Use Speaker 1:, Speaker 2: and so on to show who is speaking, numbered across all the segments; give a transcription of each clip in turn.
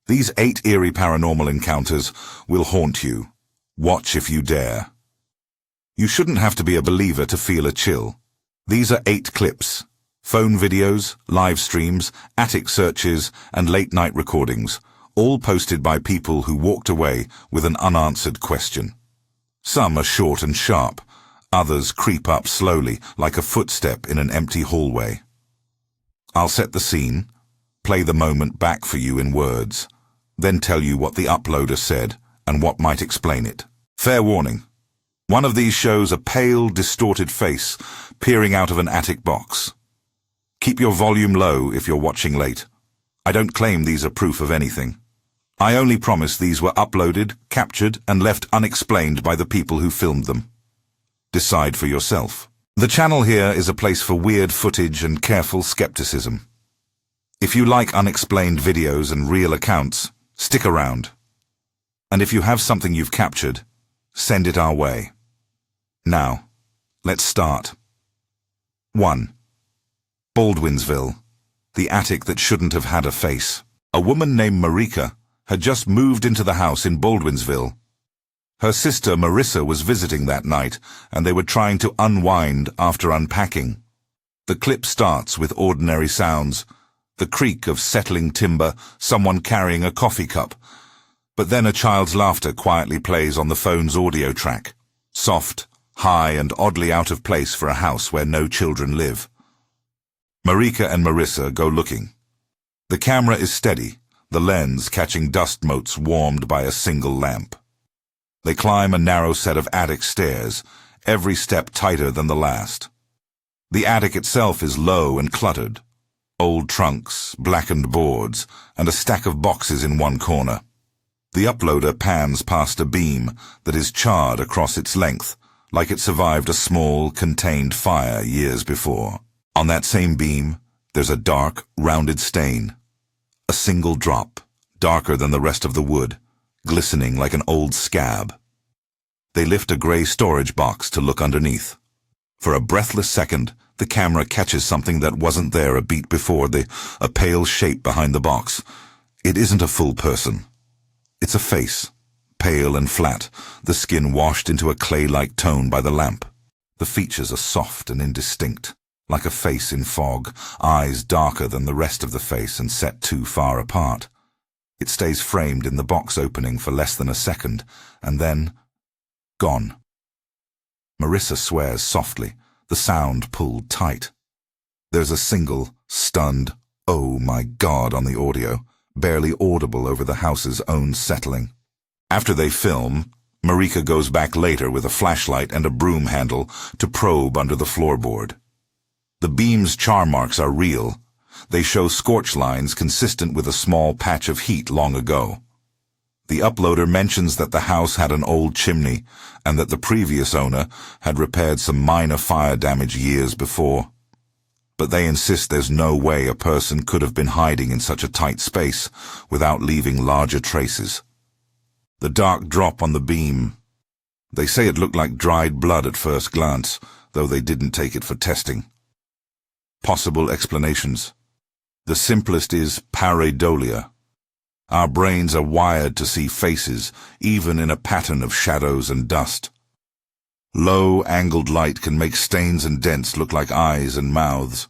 Speaker 1: These 8 eerie paranormal encounters will haunt you. Watch if you dare. You shouldn't have to be a believer to feel a chill. These are 8 clips. Phone videos, live streams, attic searches, and late-night recordings, all posted by people who walked away with an unanswered question. Some are short and sharp. Others creep up slowly, like a footstep in an empty hallway. I'll set the scene, play the moment back for you in words, then tell you what the uploader said and what might explain it. Fair warning. One of these shows a pale, distorted face peering out of an attic box. Keep your volume low if you're watching late. I don't claim these are proof of anything. I only promise these were uploaded, captured, and left unexplained by the people who filmed them. Decide for yourself. The channel here is a place for weird footage and careful skepticism. If you like unexplained videos and real accounts, stick around. And if you have something you've captured, send it our way. Now, let's start. 1. Baldwinsville, the attic that shouldn't have had a face. A woman named Marika had just moved into the house in Baldwinsville. Her sister Marissa was visiting that night, and they were trying to unwind after unpacking. The clip starts with ordinary sounds, the creak of settling timber, someone carrying a coffee cup. But then a child's laughter quietly plays on the phone's audio track, soft, high, and oddly out of place for a house where no children live. Marika and Marissa go looking. The camera is steady, the lens catching dust motes warmed by a single lamp. They climb a narrow set of attic stairs, every step tighter than the last. The attic itself is low and cluttered. Old trunks, blackened boards, and a stack of boxes in one corner. The uploader pans past a beam that is charred across its length, like it survived a small, contained fire years before. On that same beam, there's a dark, rounded stain. A single drop, darker than the rest of the wood, glistening like an old scab. They lift a gray storage box to look underneath. For a breathless second, the camera catches something that wasn't there a beat before, a pale shape behind the box. It isn't a full person. It's a face, pale and flat, the skin washed into a clay-like tone by the lamp. The features are soft and indistinct, like a face in fog, eyes darker than the rest of the face and set too far apart. It stays framed in the box opening for less than a second, and then gone. Marissa swears softly, the sound pulled tight. There's a single, stunned, "Oh my God" on the audio, barely audible over the house's own settling. After they film, Marika goes back later with a flashlight and a broom handle to probe under the floorboard. The beam's char marks are real. They show scorch lines consistent with a small patch of heat long ago. The uploader mentions that the house had an old chimney and that the previous owner had repaired some minor fire damage years before. But they insist there's no way a person could have been hiding in such a tight space without leaving larger traces. The dark drop on the beam. They say it looked like dried blood at first glance, though they didn't take it for testing. Possible explanations. The simplest is pareidolia. Our brains are wired to see faces, even in a pattern of shadows and dust. Low, angled light can make stains and dents look like eyes and mouths.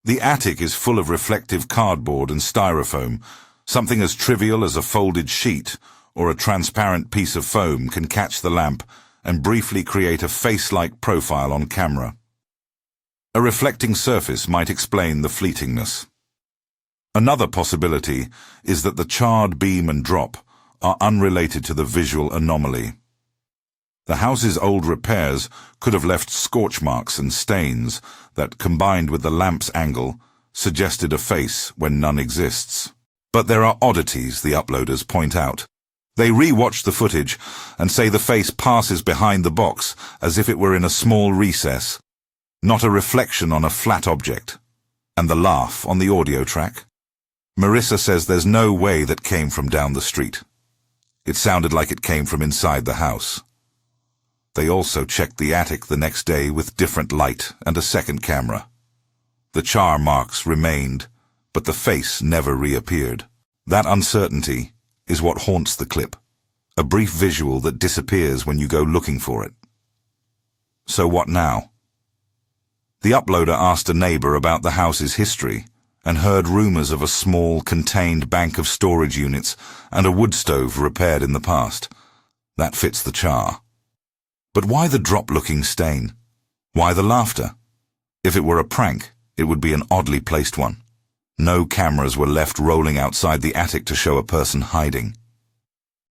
Speaker 1: The attic is full of reflective cardboard and styrofoam. Something as trivial as a folded sheet or a transparent piece of foam can catch the lamp and briefly create a face-like profile on camera. A reflecting surface might explain the fleetingness. Another possibility is that the charred beam and drop are unrelated to the visual anomaly. The house's old repairs could have left scorch marks and stains that, combined with the lamp's angle, suggested a face when none exists. But there are oddities, the uploaders point out. They re-watch the footage and say the face passes behind the box as if it were in a small recess, not a reflection on a flat object. And the laugh on the audio track? Marissa says there's no way that came from down the street. It sounded like it came from inside the house. They also checked the attic the next day with different light and a second camera. The char marks remained, but the face never reappeared. That uncertainty is what haunts the clip, a brief visual that disappears when you go looking for it. So what now? The uploader asked a neighbor about the house's history and heard rumors of a small, contained bank of storage units and a wood stove repaired in the past. That fits the char. But why the drop-looking stain? Why the laughter? If it were a prank, it would be an oddly placed one. No cameras were left rolling outside the attic to show a person hiding.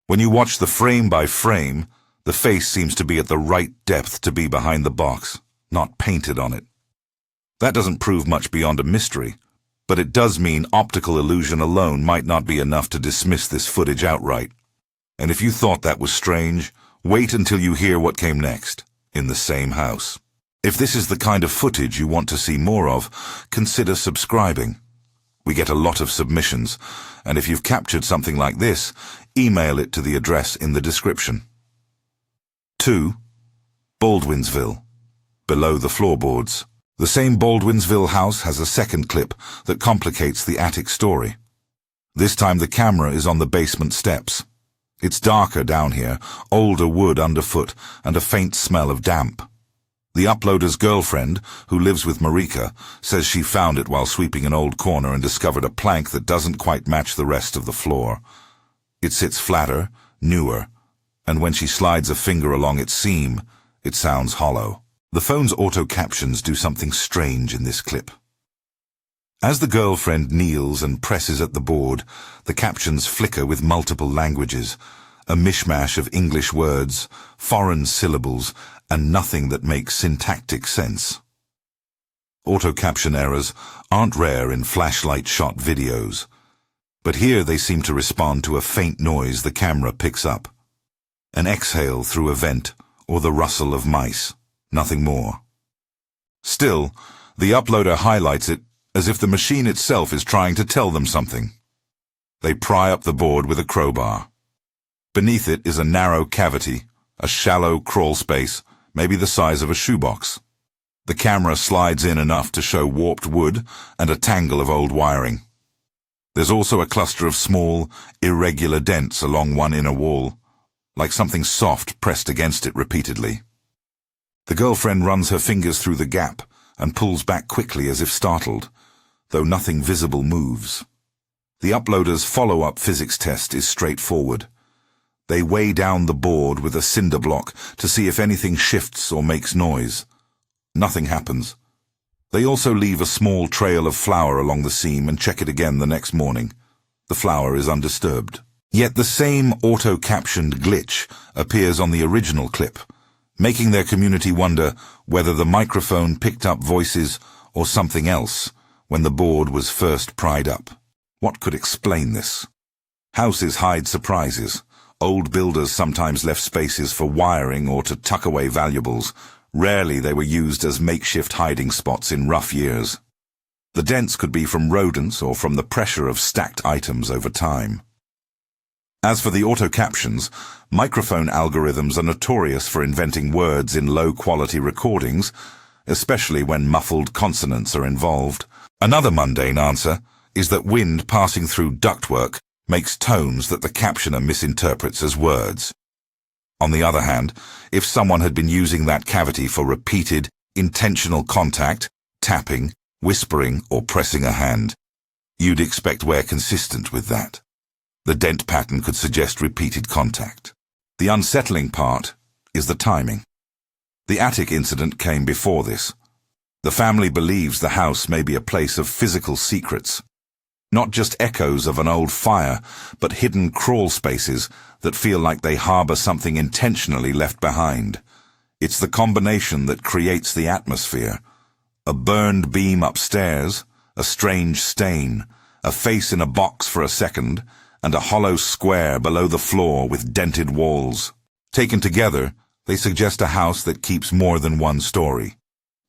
Speaker 1: When you watch the frame by frame, the face seems to be at the right depth to be behind the box, not painted on it. That doesn't prove much beyond a mystery, but it does mean optical illusion alone might not be enough to dismiss this footage outright. And if you thought that was strange, wait until you hear what came next, in the same house. If this is the kind of footage you want to see more of, consider subscribing. We get a lot of submissions, and if you've captured something like this, email it to the address in the description. 2. Baldwinsville. Below the floorboards. The same Baldwinsville house has a second clip that complicates the attic story. This time the camera is on the basement steps. It's darker down here, older wood underfoot, and a faint smell of damp. The uploader's girlfriend, who lives with Marika, says she found it while sweeping an old corner and discovered a plank that doesn't quite match the rest of the floor. It sits flatter, newer, and when she slides a finger along its seam, it sounds hollow. The phone's auto-captions do something strange in this clip. As the girlfriend kneels and presses at the board, the captions flicker with multiple languages, a mishmash of English words, foreign syllables, and nothing that makes syntactic sense. Auto-caption errors aren't rare in flashlight-shot videos, but here they seem to respond to a faint noise the camera picks up. An exhale through a vent, or the rustle of mice, nothing more. Still, the uploader highlights it as if the machine itself is trying to tell them something. They pry up the board with a crowbar. Beneath it is a narrow cavity, a shallow crawl space, maybe the size of a shoebox. The camera slides in enough to show warped wood and a tangle of old wiring. There's also a cluster of small, irregular dents along one inner wall, like something soft pressed against it repeatedly. The girlfriend runs her fingers through the gap and pulls back quickly as if startled, though nothing visible moves. The uploader's follow-up physics test is straightforward. They weigh down the board with a cinder block to see if anything shifts or makes noise. Nothing happens. They also leave a small trail of flour along the seam and check it again the next morning. The flour is undisturbed. Yet the same auto-captioned glitch appears on the original clip, making their community wonder whether the microphone picked up voices or something else when the board was first pried up. What could explain this? Houses hide surprises. Old builders sometimes left spaces for wiring or to tuck away valuables. Rarely they were used as makeshift hiding spots in rough years. The dents could be from rodents or from the pressure of stacked items over time. As for the auto-captions, microphone algorithms are notorious for inventing words in low-quality recordings, especially when muffled consonants are involved. Another mundane answer is that wind passing through ductwork makes tones that the captioner misinterprets as words. On the other hand, if someone had been using that cavity for repeated, intentional contact, tapping, whispering, or pressing a hand, you'd expect we're consistent with that. The dent pattern could suggest repeated contact. The unsettling part is the timing. The attic incident came before this. The family believes the house may be a place of physical secrets. Not just echoes of an old fire, but hidden crawl spaces that feel like they harbor something intentionally left behind. It's the combination that creates the atmosphere. A burned beam upstairs, a strange stain, a face in a box for a second, and a hollow square below the floor with dented walls. Taken together, they suggest a house that keeps more than one story.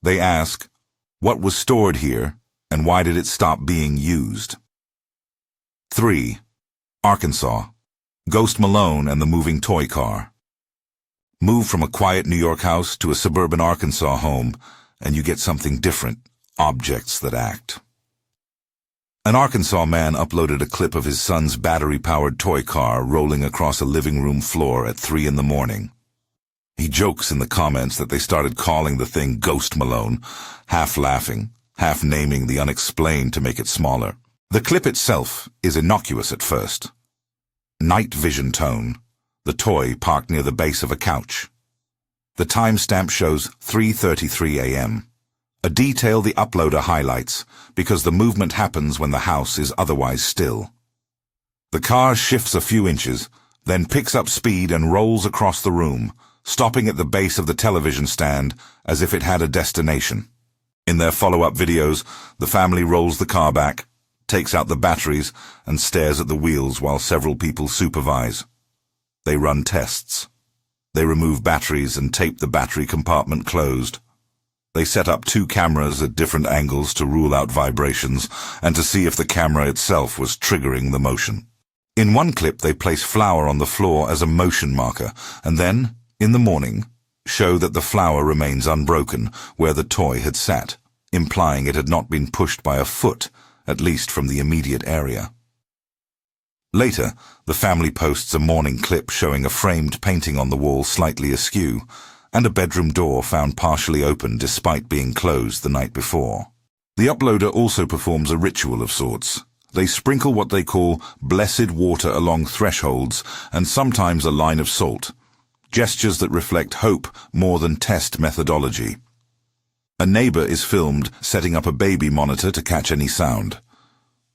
Speaker 1: They ask, what was stored here, and why did it stop being used? 3. Arkansas. Ghost Malone and the moving toy car. Move from a quiet New York house to a suburban Arkansas home, and you get something different, objects that act. An Arkansas man uploaded a clip of his son's battery-powered toy car rolling across a living room floor at 3 in the morning. He jokes in the comments that they started calling the thing Ghost Malone, half laughing, half naming the unexplained to make it smaller. The clip itself is innocuous at first. Night vision tone, the toy parked near the base of a couch. The timestamp shows 3:33 a.m. A detail the uploader highlights because the movement happens when the house is otherwise still. The car shifts a few inches, then picks up speed and rolls across the room, stopping at the base of the television stand as if it had a destination. In their follow-up videos, the family rolls the car back, takes out the batteries, and stares at the wheels while several people supervise. They run tests. They remove batteries and tape the battery compartment closed. They set up 2 cameras at different angles to rule out vibrations and to see if the camera itself was triggering the motion. In one clip, they place flour on the floor as a motion marker, and then, in the morning, show that the flour remains unbroken where the toy had sat, implying it had not been pushed by a foot, at least from the immediate area. Later, the family posts a morning clip showing a framed painting on the wall slightly askew, and a bedroom door found partially open despite being closed the night before. The uploader also performs a ritual of sorts. They sprinkle what they call blessed water along thresholds and sometimes a line of salt, gestures that reflect hope more than test methodology. A neighbor is filmed setting up a baby monitor to catch any sound.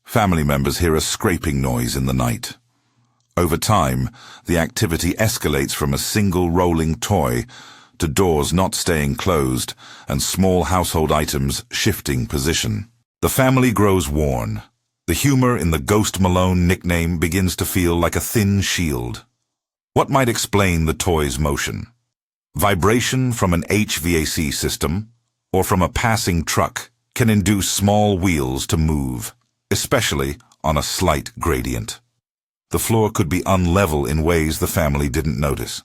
Speaker 1: Family members hear a scraping noise in the night. Over time, the activity escalates from a single rolling toy to doors not staying closed and small household items shifting position. The family grows worn. The humor in the Ghost Malone nickname begins to feel like a thin shield. What might explain the toy's motion? Vibration from an HVAC system or from a passing truck can induce small wheels to move, especially on a slight gradient. The floor could be unlevel in ways the family didn't notice.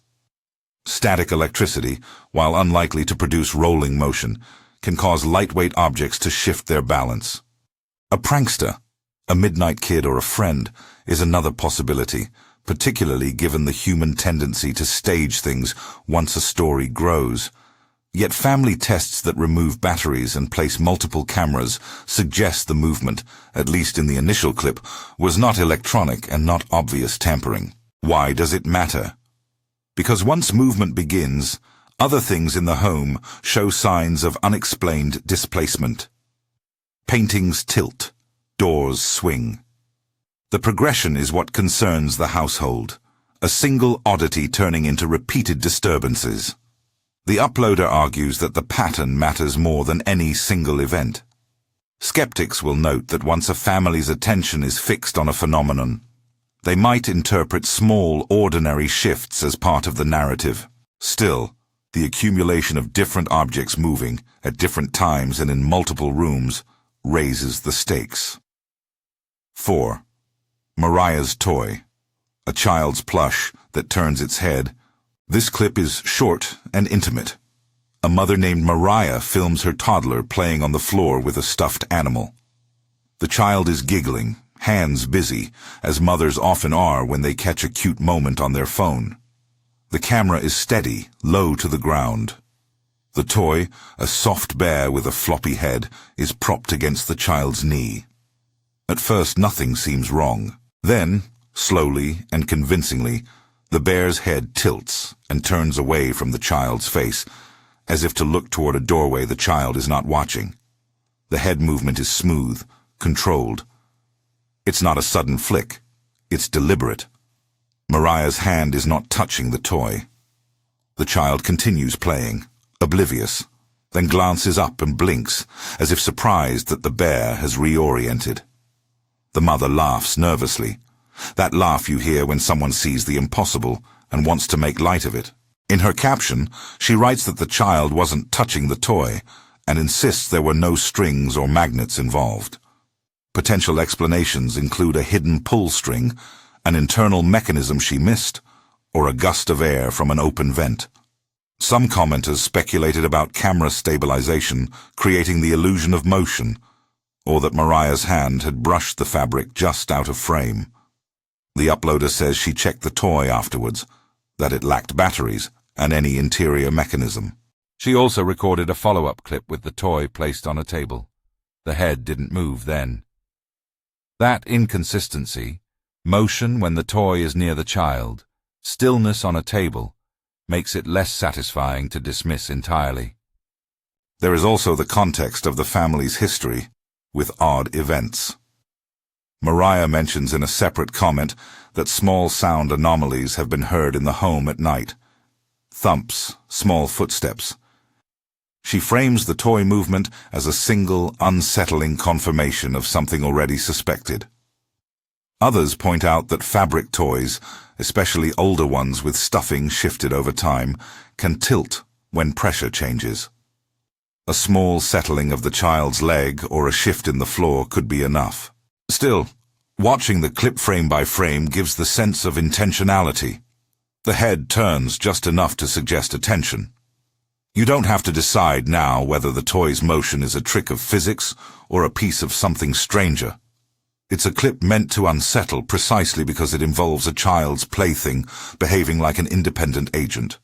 Speaker 1: Static electricity, while unlikely to produce rolling motion, can cause lightweight objects to shift their balance. A prankster, a midnight kid or a friend, is another possibility, particularly given the human tendency to stage things once a story grows. Yet family tests that remove batteries and place multiple cameras suggest the movement, at least in the initial clip, was not electronic and not obvious tampering. Why does it matter? Because once movement begins, other things in the home show signs of unexplained displacement. Paintings tilt, doors swing. The progression is what concerns the household, a single oddity turning into repeated disturbances. The uploader argues that the pattern matters more than any single event. Skeptics will note that once a family's attention is fixed on a phenomenon, they might interpret small, ordinary shifts as part of the narrative. Still, the accumulation of different objects moving at different times and in multiple rooms raises the stakes. 4. Mariah's toy, a child's plush that turns its head. This clip is short and intimate. A mother named Mariah films her toddler playing on the floor with a stuffed animal. The child is giggling, hands busy, as mothers often are when they catch a cute moment on their phone. The camera is steady, low to the ground. The toy, a soft bear with a floppy head, is propped against the child's knee. At first, nothing seems wrong. Then, slowly and convincingly, the bear's head tilts and turns away from the child's face, as if to look toward a doorway the child is not watching. The head movement is smooth, controlled. It's not a sudden flick. It's deliberate. Mariah's hand is not touching the toy. The child continues playing, oblivious, then glances up and blinks, as if surprised that the bear has reoriented. The mother laughs nervously. That laugh you hear when someone sees the impossible and wants to make light of it. In her caption, she writes that the child wasn't touching the toy and insists there were no strings or magnets involved. Potential explanations include a hidden pull string, an internal mechanism she missed, or a gust of air from an open vent. Some commenters speculated about camera stabilization, creating the illusion of motion. or that Mariah's hand had brushed the fabric just out of frame. The uploader says she checked the toy afterwards, that it lacked batteries and any interior mechanism. She also recorded a follow-up clip with the toy placed on a table. The head didn't move then. That inconsistency, motion when the toy is near the child, stillness on a table, makes it less satisfying to dismiss entirely. There is also the context of the family's history, with odd events. Mariah mentions in a separate comment that small sound anomalies have been heard in the home at night. Thumps, small footsteps. She frames the toy movement as a single, unsettling confirmation of something already suspected. Others point out that fabric toys, especially older ones with stuffing shifted over time, can tilt when pressure changes. A small settling of the child's leg or a shift in the floor could be enough. Still, watching the clip frame by frame gives the sense of intentionality. The head turns just enough to suggest attention. You don't have to decide now whether the toy's motion is a trick of physics or a piece of something stranger. It's a clip meant to unsettle precisely because it involves a child's plaything behaving like an independent agent.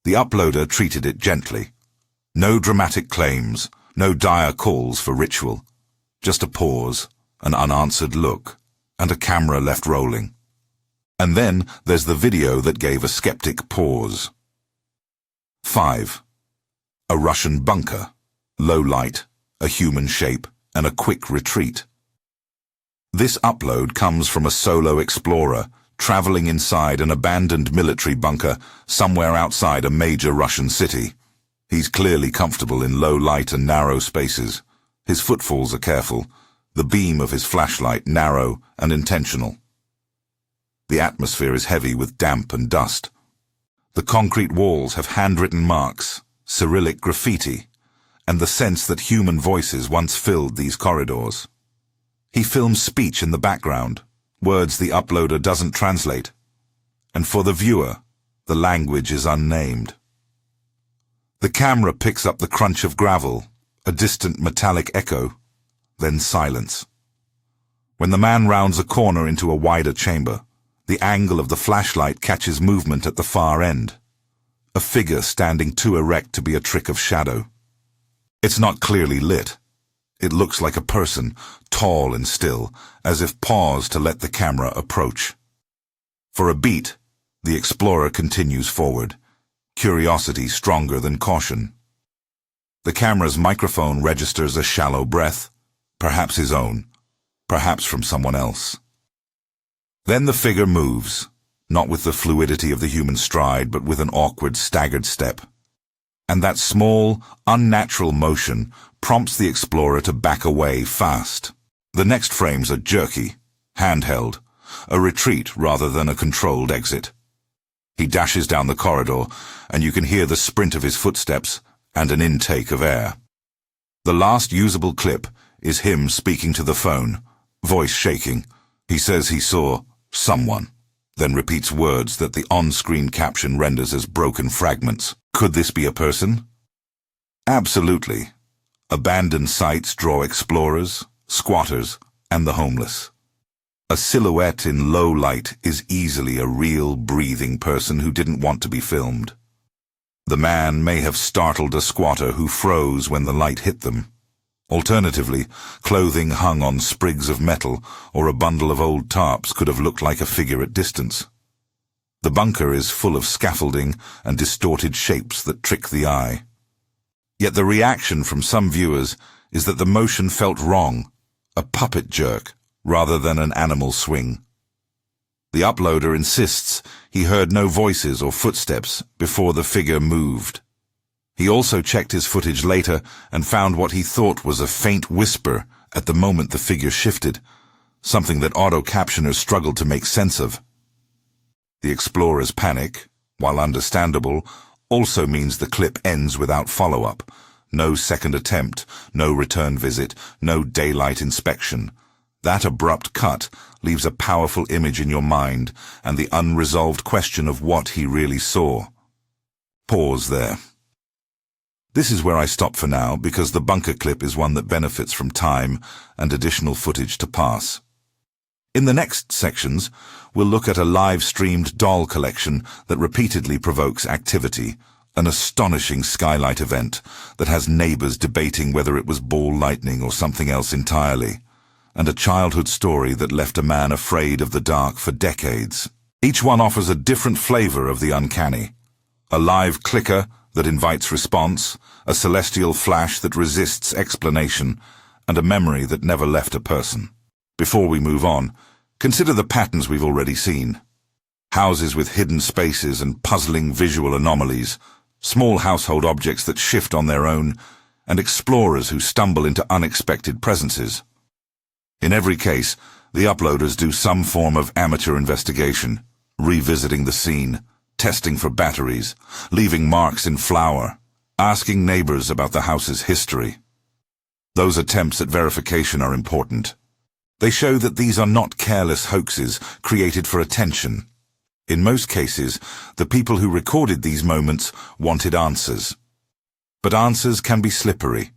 Speaker 1: The uploader treated it gently. No dramatic claims, no dire calls for ritual. Just a pause, an unanswered look, and a camera left rolling. And then there's the video that gave a skeptic pause. 5. A Russian bunker, low light, a human shape, and a quick retreat. This upload comes from a solo explorer traveling inside an abandoned military bunker somewhere outside a major Russian city. He's clearly comfortable in low light and narrow spaces. His footfalls are careful, the beam of his flashlight narrow and intentional. The atmosphere is heavy with damp and dust. The concrete walls have handwritten marks, Cyrillic graffiti, and the sense that human voices once filled these corridors. He films speech in the background, words the uploader doesn't translate. And for the viewer, the language is unnamed. The camera picks up the crunch of gravel, a distant metallic echo, then silence. When the man rounds a corner into a wider chamber, the angle of the flashlight catches movement at the far end. A figure standing too erect to be a trick of shadow. It's not clearly lit. It looks like a person, tall and still, as if paused to let the camera approach. For a beat, the explorer continues forward, curiosity stronger than caution. The camera's microphone registers a shallow breath, perhaps his own, perhaps from someone else. Then the figure moves, not with the fluidity of the human stride, but with an awkward, staggered step. And that small, unnatural motion prompts the explorer to back away fast. The next frames are jerky, handheld, a retreat rather than a controlled exit. He dashes down the corridor, and you can hear the sprint of his footsteps and an intake of air. The last usable clip is him speaking to the phone, voice shaking. He says he saw someone, then repeats words that the on-screen caption renders as broken fragments. Could this be a person? Absolutely. Abandoned sites draw explorers, squatters, and the homeless. A silhouette in low light is easily a real, breathing person who didn't want to be filmed. The man may have startled a squatter who froze when the light hit them. Alternatively, clothing hung on sprigs of metal or a bundle of old tarps could have looked like a figure at distance. The bunker is full of scaffolding and distorted shapes that trick the eye. Yet the reaction from some viewers is that the motion felt wrong, a puppet jerk, rather than an animal swing. The uploader insists he heard no voices or footsteps before the figure moved. He also checked his footage later and found what he thought was a faint whisper at the moment the figure shifted, something that auto-captioners struggled to make sense of. The explorer's panic, while understandable, also means the clip ends without follow-up. No second attempt, no return visit, no daylight inspection. That abrupt cut leaves a powerful image in your mind and the unresolved question of what he really saw. Pause there. This is where I stop for now because the bunker clip is one that benefits from time and additional footage to pass. In the next sections, we'll look at a live-streamed doll collection that repeatedly provokes activity, an astonishing skylight event that has neighbors debating whether it was ball lightning or something else entirely, and a childhood story that left a man afraid of the dark for decades. Each one offers a different flavor of the uncanny. A live clicker that invites response, a celestial flash that resists explanation, and a memory that never left a person. Before we move on, consider the patterns we've already seen. Houses with hidden spaces and puzzling visual anomalies, small household objects that shift on their own, and explorers who stumble into unexpected presences. In every case, the uploaders do some form of amateur investigation, revisiting the scene, testing for batteries, leaving marks in flour, asking neighbors about the house's history. Those attempts at verification are important. They show that these are not careless hoaxes created for attention. In most cases, the people who recorded these moments wanted answers. But answers can be slippery.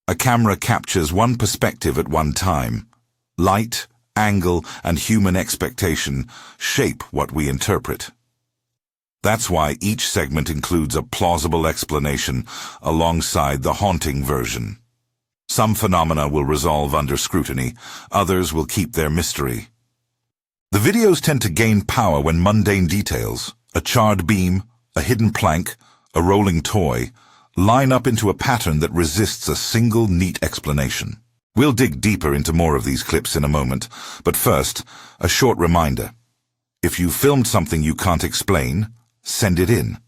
Speaker 1: A camera captures one perspective at one time. Light, angle, and human expectation shape what we interpret. That's why each segment includes a plausible explanation alongside the haunting version. Some phenomena will resolve under scrutiny, others will keep their mystery. The videos tend to gain power when mundane details, a charred beam, a hidden plank, a rolling toy, line up into a pattern that resists a single neat explanation. We'll dig deeper into more of these clips in a moment, but first, a short reminder. If you filmed something you can't explain, send it in.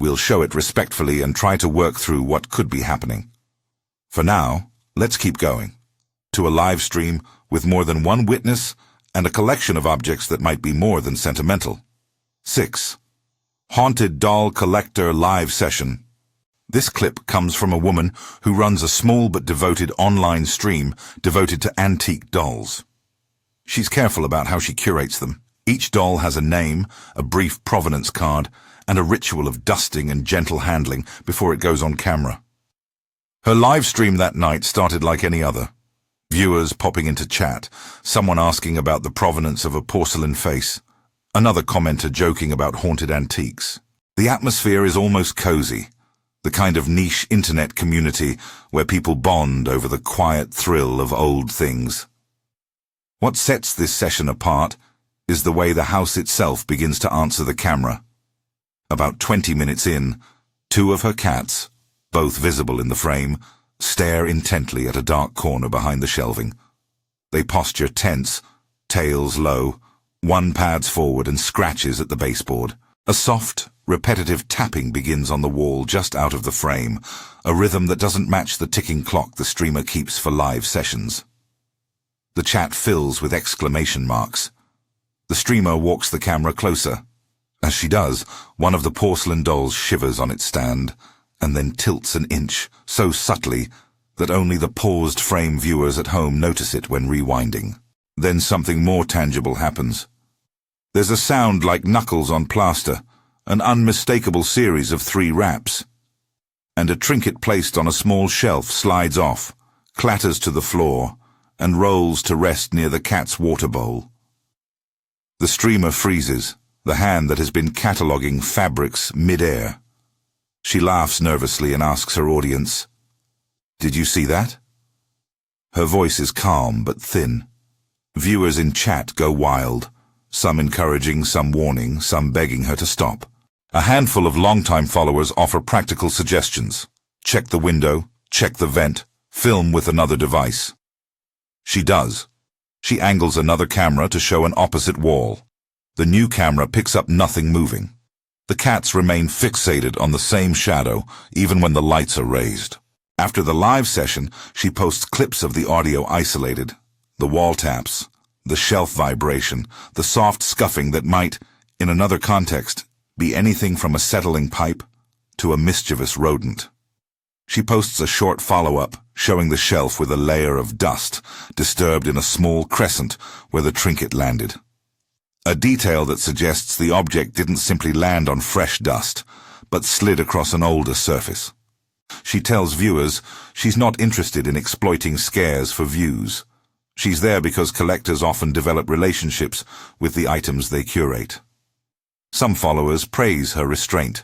Speaker 1: We'll show it respectfully and try to work through what could be happening. For now, let's keep going. To a live stream with more than one witness and a collection of objects that might be more than sentimental. 6. Haunted Doll Collector Live Session. This clip comes from a woman who runs a small but devoted online stream devoted to antique dolls. She's careful about how she curates them. Each doll has a name, a brief provenance card, and a ritual of dusting and gentle handling before it goes on camera. Her live stream that night started like any other. Viewers popping into chat, someone asking about the provenance of a porcelain face, another commenter joking about haunted antiques. The atmosphere is almost cozy, the kind of niche internet community where people bond over the quiet thrill of old things. What sets this session apart is the way the house itself begins to answer the camera. About 20 minutes in, 2 of her cats, both visible in the frame, stare intently at a dark corner behind the shelving. They posture tense, tails low, one pads forward and scratches at the baseboard. A soft, repetitive tapping begins on the wall just out of the frame, a rhythm that doesn't match the ticking clock the streamer keeps for live sessions. The chat fills with exclamation marks. The streamer walks the camera closer. As she does, one of the porcelain dolls shivers on its stand, and then tilts an inch, so subtly that only the paused frame viewers at home notice it when rewinding. Then something more tangible happens. There's a sound like knuckles on plaster, an unmistakable series of 3 raps. And a trinket placed on a small shelf slides off, clatters to the floor, and rolls to rest near the cat's water bowl. The streamer freezes, the hand that has been cataloguing fabrics mid-air. She laughs nervously and asks her audience, "Did you see that?" Her voice is calm but thin. Viewers in chat go wild, some encouraging, some warning, some begging her to stop. A handful of longtime followers offer practical suggestions. Check the window, check the vent, film with another device. She does. She angles another camera to show an opposite wall. The new camera picks up nothing moving. The cats remain fixated on the same shadow, even when the lights are raised. After the live session, she posts clips of the audio isolated, the wall taps, the shelf vibration, the soft scuffing that might, in another context, be anything from a settling pipe to a mischievous rodent. She posts a short follow-up, showing the shelf with a layer of dust, disturbed in a small crescent where the trinket landed. A detail that suggests the object didn't simply land on fresh dust, but slid across an older surface. She tells viewers she's not interested in exploiting scares for views. She's there because collectors often develop relationships with the items they curate. Some followers praise her restraint.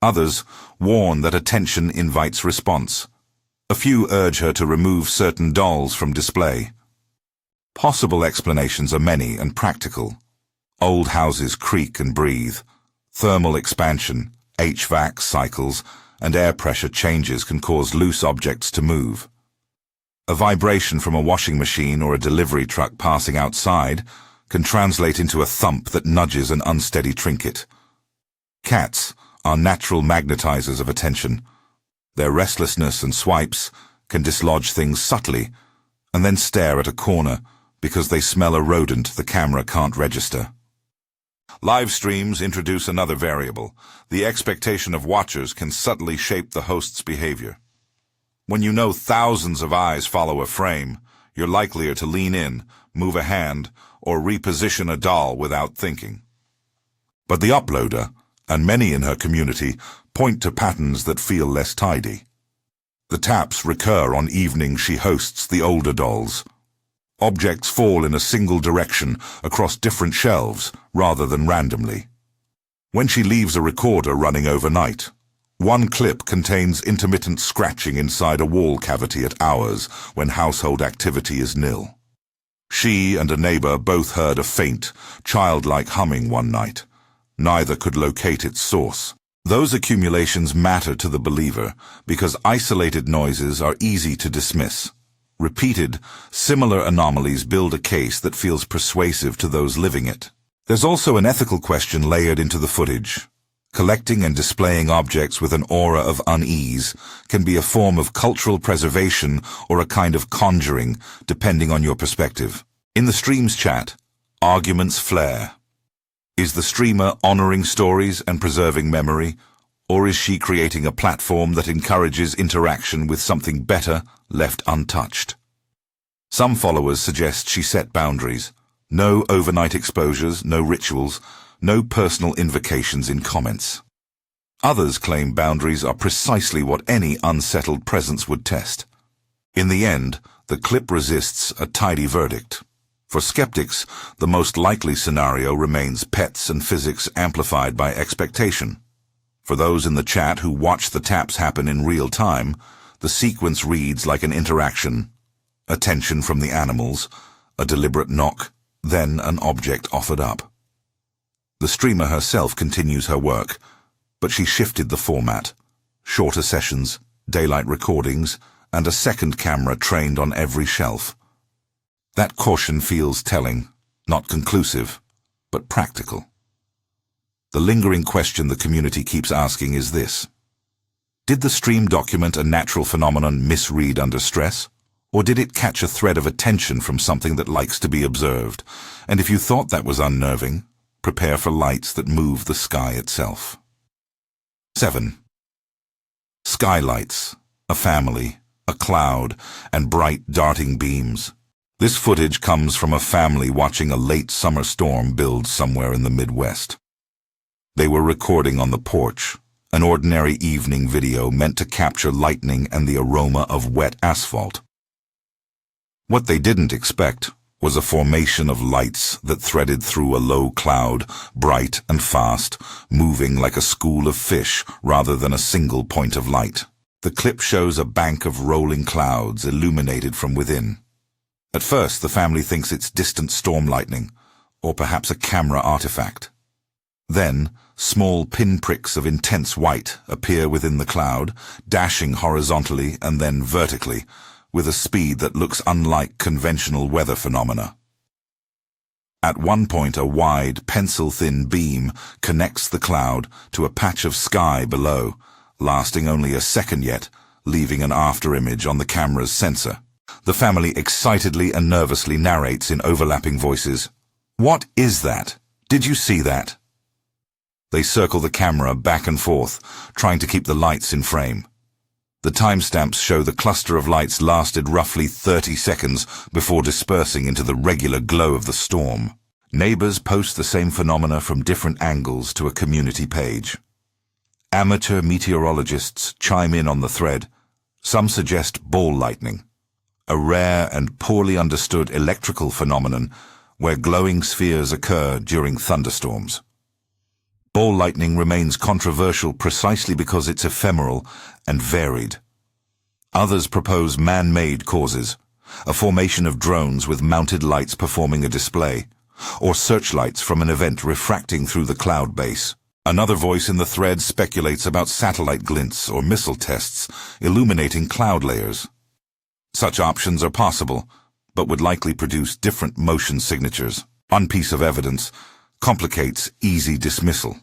Speaker 1: Others warn that attention invites response. A few urge her to remove certain dolls from display. Possible explanations are many and practical. Old houses creak and breathe. Thermal expansion, HVAC cycles, and air pressure changes can cause loose objects to move. A vibration from a washing machine or a delivery truck passing outside can translate into a thump that nudges an unsteady trinket. Cats are natural magnetizers of attention. Their restlessness and swipes can dislodge things subtly and then stare at a corner because they smell a rodent the camera can't register. Live streams introduce another variable. The expectation of watchers can subtly shape the host's behavior. When you know thousands of eyes follow a frame, you're likelier to lean in, move a hand, or reposition a doll without thinking. But the uploader, and many in her community, point to patterns that feel less tidy. The taps recur on evenings she hosts the older dolls. Objects fall in a single direction across different shelves rather than randomly. When she leaves a recorder running overnight, one clip contains intermittent scratching inside a wall cavity at hours when household activity is nil. She and a neighbor both heard a faint, childlike humming one night. Neither could locate its source. Those accumulations matter to the believer because isolated noises are easy to dismiss. Repeated, similar anomalies build a case that feels persuasive to those living it. There's also an ethical question layered into the footage. Collecting and displaying objects with an aura of unease can be a form of cultural preservation or a kind of conjuring, depending on your perspective. In the stream's chat, arguments flare. Is the streamer honoring stories and preserving memory, or is she creating a platform that encourages interaction with something better left untouched? Some followers suggest she set boundaries. No overnight exposures, no rituals, no personal invocations in comments. Others claim boundaries are precisely what any unsettled presence would test. In the end, the clip resists a tidy verdict. For skeptics, the most likely scenario remains pets and physics amplified by expectation. For those in the chat who watch the taps happen in real time, the sequence reads like an interaction. Attention from the animals, a deliberate knock, then an object offered up. The streamer herself continues her work, but she shifted the format. Shorter sessions, daylight recordings, and a second camera trained on every shelf. That caution feels telling, not conclusive, but practical. The lingering question the community keeps asking is this: did the stream document a natural phenomenon misread under stress? Or did it catch a thread of attention from something that likes to be observed? And if you thought that was unnerving, prepare for lights that move the sky itself. 7. Skylights, a family, a cloud, and bright darting beams. This footage comes from a family watching a late summer storm build somewhere in the Midwest. They were recording on the porch, an ordinary evening video meant to capture lightning and the aroma of wet asphalt. What they didn't expect was a formation of lights that threaded through a low cloud, bright and fast, moving like a school of fish rather than a single point of light. The clip shows a bank of rolling clouds illuminated from within. At first, the family thinks it's distant storm lightning, or perhaps a camera artifact. Then, small pinpricks of intense white appear within the cloud, dashing horizontally and then vertically, with a speed that looks unlike conventional weather phenomena. At one point, a wide, pencil-thin beam connects the cloud to a patch of sky below, lasting only a second yet, leaving an afterimage on the camera's sensor. The family excitedly and nervously narrates in overlapping voices. "What is that? Did you see that?" They circle the camera back and forth, trying to keep the lights in frame. The timestamps show the cluster of lights lasted roughly 30 seconds before dispersing into the regular glow of the storm. Neighbors post the same phenomena from different angles to a community page. Amateur meteorologists chime in on the thread. Some suggest ball lightning, a rare and poorly understood electrical phenomenon where glowing spheres occur during thunderstorms. Ball lightning remains controversial precisely because it's ephemeral and varied. Others propose man-made causes, a formation of drones with mounted lights performing a display, or searchlights from an event refracting through the cloud base. Another voice in the thread speculates about satellite glints or missile tests illuminating cloud layers. Such options are possible, but would likely produce different motion signatures. One piece of evidence complicates easy dismissal.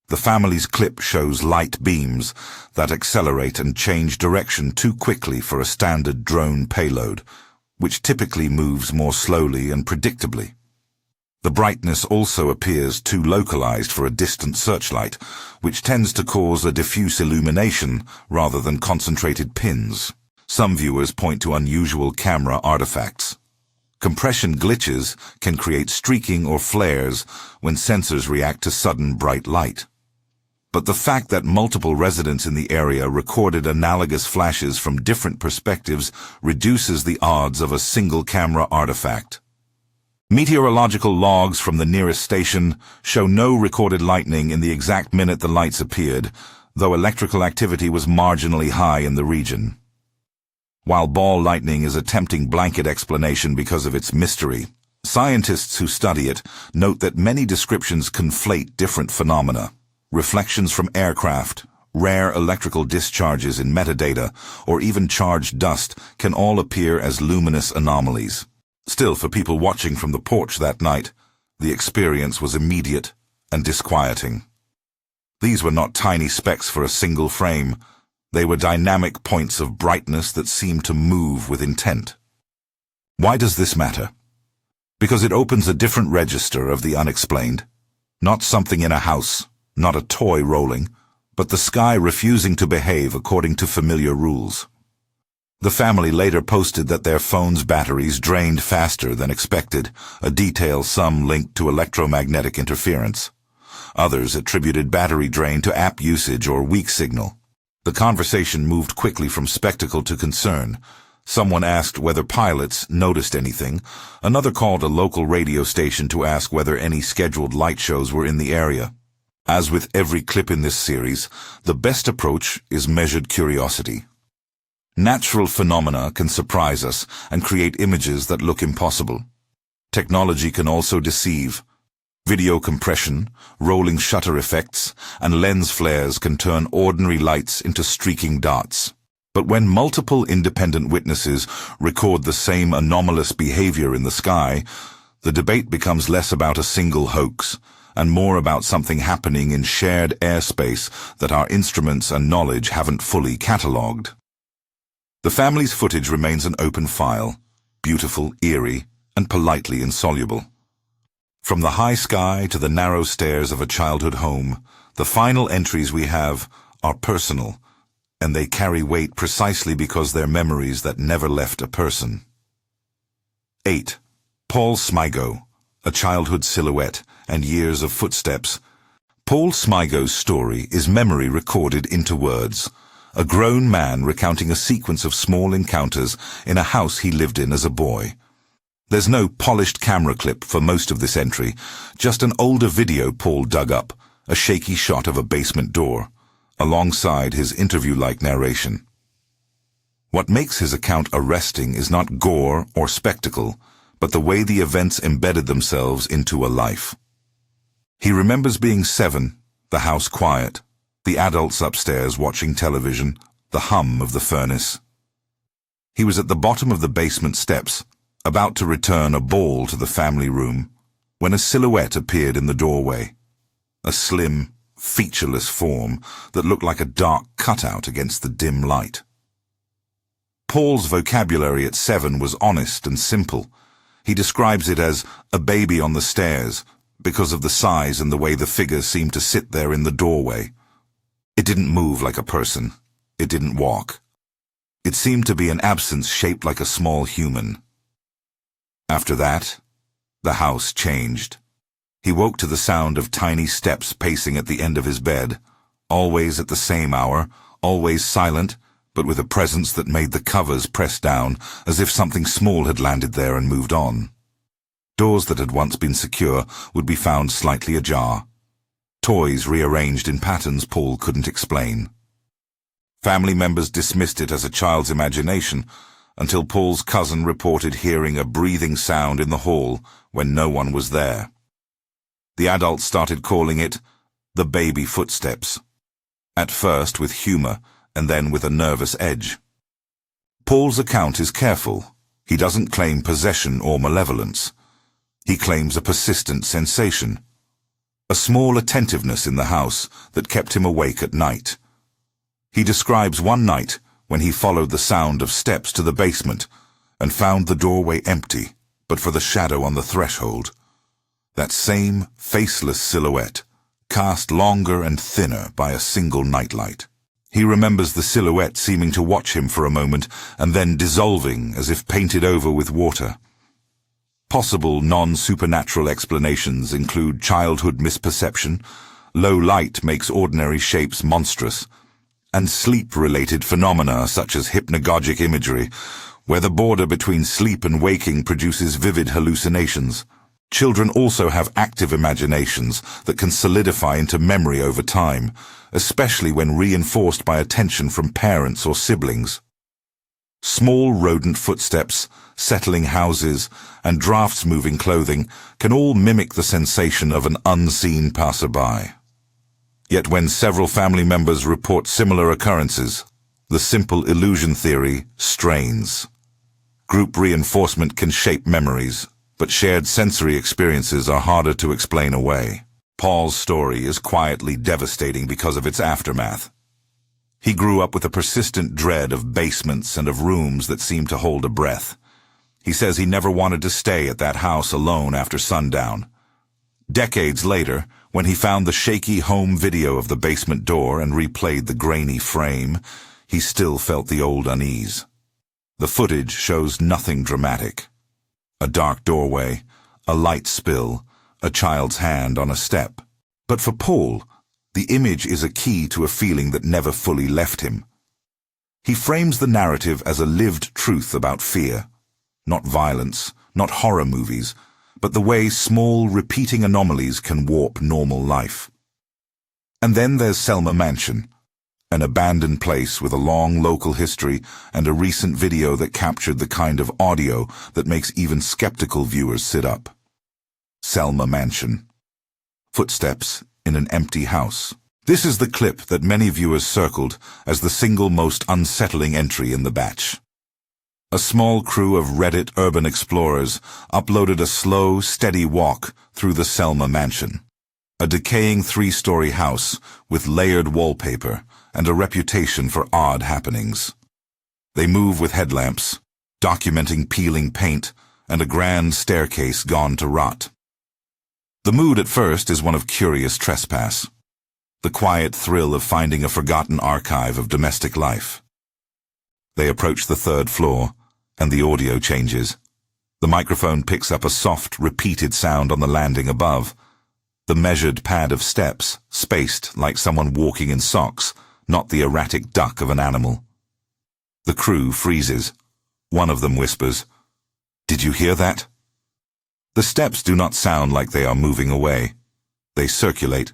Speaker 1: The family's clip shows light beams that accelerate and change direction too quickly for a standard drone payload, which typically moves more slowly and predictably. The brightness also appears too localized for a distant searchlight, which tends to cause a diffuse illumination rather than concentrated pins. Some viewers point to unusual camera artifacts. Compression glitches can create streaking or flares when sensors react to sudden bright light. But the fact that multiple residents in the area recorded analogous flashes from different perspectives reduces the odds of a single camera artifact. Meteorological logs from the nearest station show no recorded lightning in the exact minute the lights appeared, though electrical activity was marginally high in the region. While ball lightning is a tempting blanket explanation because of its mystery, scientists who study it note that many descriptions conflate different phenomena. Reflections from aircraft, rare electrical discharges in metadata, or even charged dust can all appear as luminous anomalies. Still, for people watching from the porch that night, the experience was immediate and disquieting. These were not tiny specks for a single frame. They were dynamic points of brightness that seemed to move with intent. Why does this matter? Because it opens a different register of the unexplained. Not something in a house, not a toy rolling, but the sky refusing to behave according to familiar rules. The family later posted that their phone's batteries drained faster than expected, a detail some linked to electromagnetic interference. Others attributed battery drain to app usage or weak signal. The conversation moved quickly from spectacle to concern. Someone asked whether pilots noticed anything. Another called a local radio station to ask whether any scheduled light shows were in the area. As with every clip in this series, the best approach is measured curiosity. Natural phenomena can surprise us and create images that look impossible. Technology can also deceive. Video compression, rolling shutter effects, and lens flares can turn ordinary lights into streaking dots. But when multiple independent witnesses record the same anomalous behavior in the sky, the debate becomes less about a single hoax and more about something happening in shared airspace that our instruments and knowledge haven't fully catalogued. The family's footage remains an open file, beautiful, eerie, and politely insoluble. From the high sky to the narrow stairs of a childhood home, the final entries we have are personal, and they carry weight precisely because they're memories that never left a person. 8. Paul Smygo, a childhood silhouette and years of footsteps. Paul Smygo's story is memory recorded into words, a grown man recounting a sequence of small encounters in a house he lived in as a boy. There's no polished camera clip for most of this entry, just an older video Paul dug up, a shaky shot of a basement door, alongside his interview-like narration. What makes his account arresting is not gore or spectacle, but the way the events embedded themselves into a life. He remembers being 7, the house quiet, the adults upstairs watching television, the hum of the furnace. He was at the bottom of the basement steps, about to return a ball to the family room, when a silhouette appeared in the doorway. A slim, featureless form that looked like a dark cutout against the dim light. Paul's vocabulary at 7 was honest and simple. He describes it as a baby on the stairs, because of the size and the way the figure seemed to sit there in the doorway. It didn't move like a person. It didn't walk. It seemed to be an absence shaped like a small human. After that, the house changed. He woke to the sound of tiny steps pacing at the end of his bed, always at the same hour, always silent, but with a presence that made the covers press down as if something small had landed there and moved on. Doors that had once been secure would be found slightly ajar. Toys rearranged in patterns Paul couldn't explain. Family members dismissed it as a child's imagination until Paul's cousin reported hearing a breathing sound in the hall when no one was there. The adults started calling it the baby footsteps, at first with humor and then with a nervous edge. Paul's account is careful. He doesn't claim possession or malevolence. He claims a persistent sensation, a small attentiveness in the house that kept him awake at night. He describes one night when he followed the sound of steps to the basement and found the doorway empty, but for the shadow on the threshold. That same faceless silhouette, cast longer and thinner by a single nightlight. He remembers the silhouette seeming to watch him for a moment and then dissolving as if painted over with water. Possible non-supernatural explanations include childhood misperception, low light makes ordinary shapes monstrous, and sleep-related phenomena such as hypnagogic imagery, where the border between sleep and waking produces vivid hallucinations. Children also have active imaginations that can solidify into memory over time, especially when reinforced by attention from parents or siblings. Small rodent footsteps, settling houses, and drafts-moving clothing can all mimic the sensation of an unseen passerby. Yet when several family members report similar occurrences, the simple illusion theory strains. Group reinforcement can shape memories, but shared sensory experiences are harder to explain away. Paul's story is quietly devastating because of its aftermath. He grew up with a persistent dread of basements and of rooms that seemed to hold a breath. He says he never wanted to stay at that house alone after sundown. Decades later, when he found the shaky home video of the basement door and replayed the grainy frame, he still felt the old unease. The footage shows nothing dramatic. A dark doorway, a light spill, a child's hand on a step. But for Paul, the image is a key to a feeling that never fully left him. He frames the narrative as a lived truth about fear, not violence, not horror movies, but the way small, repeating anomalies can warp normal life. And then there's Selma Mansion, an abandoned place with a long local history and a recent video that captured the kind of audio that makes even skeptical viewers sit up. Selma Mansion. Footsteps in an empty house. This is the clip that many viewers circled as the single most unsettling entry in the batch. A small crew of Reddit urban explorers uploaded a slow, steady walk through the Selma Mansion, a decaying 3-story house with layered wallpaper and a reputation for odd happenings. They move with headlamps, documenting peeling paint and a grand staircase gone to rot. The mood at first is one of curious trespass, the quiet thrill of finding a forgotten archive of domestic life. They approach the 3rd floor, and the audio changes. The microphone picks up a soft, repeated sound on the landing above. The measured pad of steps, spaced like someone walking in socks, not the erratic duck of an animal. The crew freezes. One of them whispers, "Did you hear that?" The steps do not sound like they are moving away. They circulate,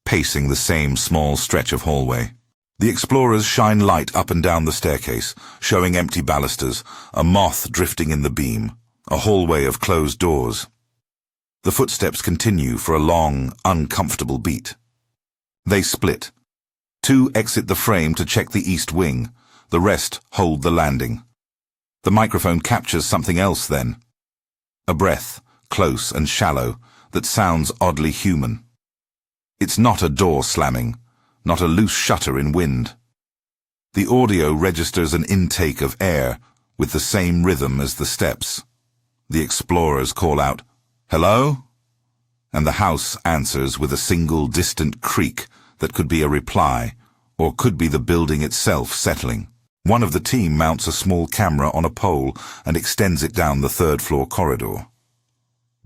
Speaker 1: pacing the same small stretch of hallway. The explorers shine light up and down the staircase, showing empty balusters, a moth drifting in the beam, a hallway of closed doors. The footsteps continue for a long, uncomfortable beat. They split. 2 exit the frame to check the east wing. The rest hold the landing. The microphone captures something else then. A breath, close and shallow, that sounds oddly human. It's not a door slamming, not a loose shutter in wind. The audio registers an intake of air with the same rhythm as the steps. The explorers call out, "Hello?" And the house answers with a single distant creak that could be a reply, or could be the building itself settling. One of the team mounts a small camera on a pole and extends it down the 3rd floor corridor.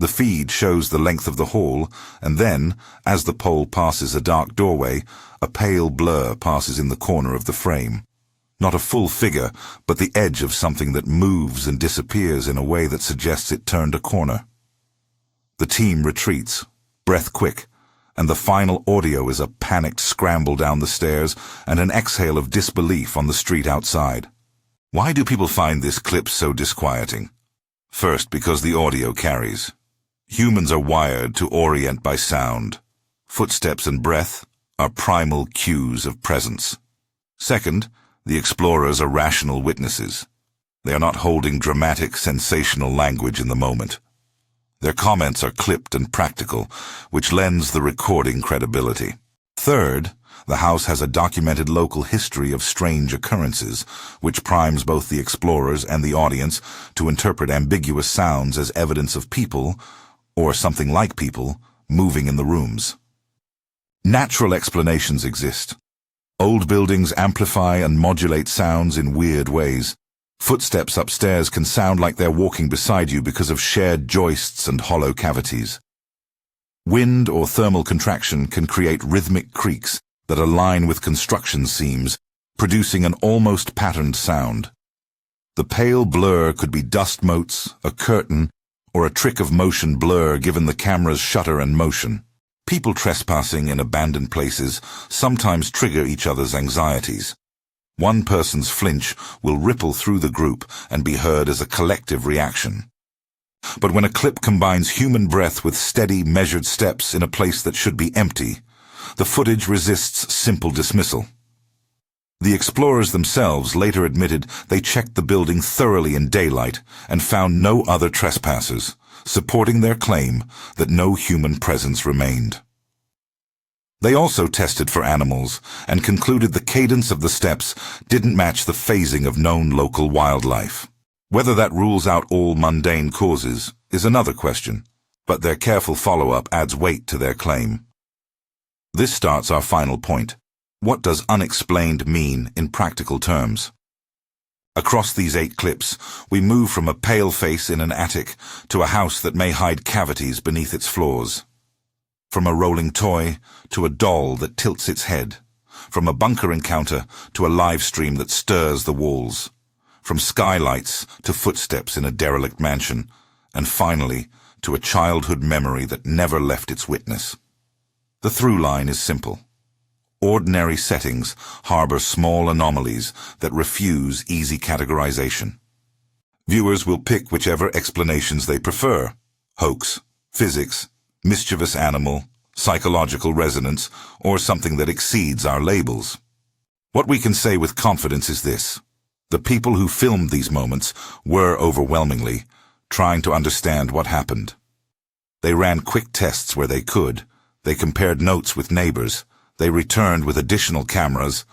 Speaker 1: The feed shows the length of the hall, and then, as the pole passes a dark doorway, a pale blur passes in the corner of the frame. Not a full figure, but the edge of something that moves and disappears in a way that suggests it turned a corner. The team retreats, breath quick, and the final audio is a panicked scramble down the stairs and an exhale of disbelief on the street outside. Why do people find this clip so disquieting? First, because the audio carries. Humans are wired to orient by sound. Footsteps and breath are primal cues of presence. Second, the explorers are rational witnesses. They are not holding dramatic, sensational language in the moment. Their comments are clipped and practical, which lends the recording credibility. Third, the house has a documented local history of strange occurrences, which primes both the explorers and the audience to interpret ambiguous sounds as evidence of people, or something like people, moving in the rooms. Natural explanations exist. Old buildings amplify and modulate sounds in weird ways. Footsteps upstairs can sound like they're walking beside you because of shared joists and hollow cavities. Wind or thermal contraction can create rhythmic creaks that align with construction seams, producing an almost patterned sound. The pale blur could be dust motes, a curtain, or a trick of motion blur given the camera's shutter and motion. People trespassing in abandoned places sometimes trigger each other's anxieties. One person's flinch will ripple through the group and be heard as a collective reaction. But when a clip combines human breath with steady, measured steps in a place that should be empty, the footage resists simple dismissal. The explorers themselves later admitted they checked the building thoroughly in daylight and found no other trespassers, supporting their claim that no human presence remained. They also tested for animals and concluded the cadence of the steps didn't match the phasing of known local wildlife. Whether that rules out all mundane causes is another question, but their careful follow-up adds weight to their claim. This starts our final point. What does unexplained mean in practical terms? Across these 8 clips, we move from a pale face in an attic to a house that may hide cavities beneath its floors. From a rolling toy to a doll that tilts its head. From a bunker encounter to a live stream that stirs the walls. From skylights to footsteps in a derelict mansion. And finally, to a childhood memory that never left its witness. The through line is simple. Ordinary settings harbor small anomalies that refuse easy categorization. Viewers will pick whichever explanations they prefer: hoax, physics, mischievous animal, psychological resonance, or something that exceeds our labels. What we can say with confidence is this: the people who filmed these moments were overwhelmingly trying to understand what happened. They ran quick tests where they could, they compared notes with neighbors, they returned with additional cameras,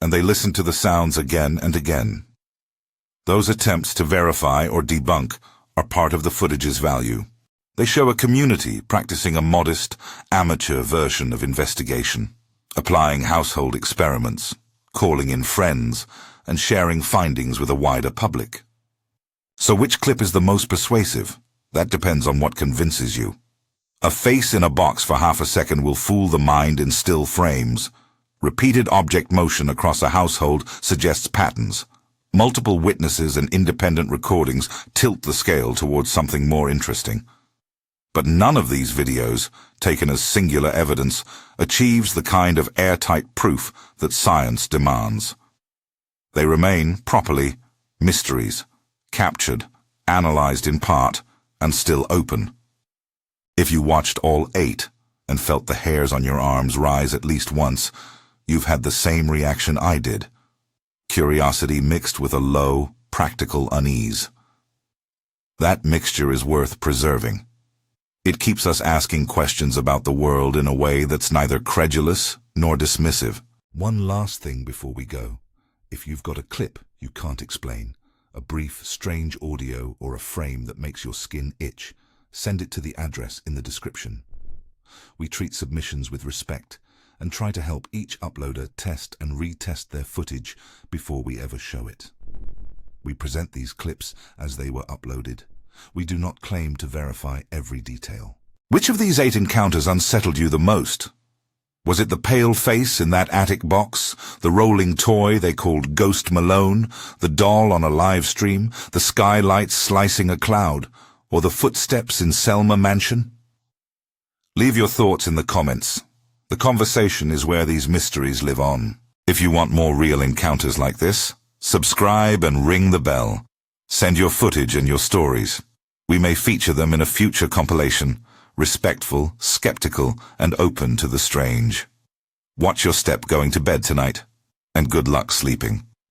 Speaker 1: and they listened to the sounds again and again. Those attempts to verify or debunk are part of the footage's value. They show a community practicing a modest, amateur version of investigation, applying household experiments, calling in friends, and sharing findings with a wider public. So which clip is the most persuasive? That depends on what convinces you. A face in a box for half a second will fool the mind in still frames. Repeated object motion across a household suggests patterns. Multiple witnesses and independent recordings tilt the scale towards something more interesting. But none of these videos, taken as singular evidence, achieves the kind of airtight proof that science demands. They remain, properly, mysteries, captured, analyzed in part, and still open. If you watched all 8 and felt the hairs on your arms rise at least once, you've had the same reaction I did. Curiosity mixed with a low, practical unease. That mixture is worth preserving. It keeps us asking questions about the world in a way that's neither credulous nor dismissive. One last thing before we go. If you've got a clip you can't explain, a brief, strange audio or a frame that makes your skin itch, send it to the address in the description. We treat submissions with respect and try to help each uploader test and retest their footage before we ever show it. We present these clips as they were uploaded, We do not claim to verify every detail. Which of these 8 encounters unsettled you the most? Was it the pale face in that attic box, the rolling toy they called Ghost Malone, the doll on a live stream, the skylight slicing a cloud, or the footsteps in Selma Mansion? Leave your thoughts in the comments. The conversation is where these mysteries live on. If you want more real encounters like this, subscribe and ring the bell. Send your footage and your stories. We may feature them in a future compilation, respectful, skeptical, and open to the strange. Watch your step going to bed tonight, and good luck sleeping.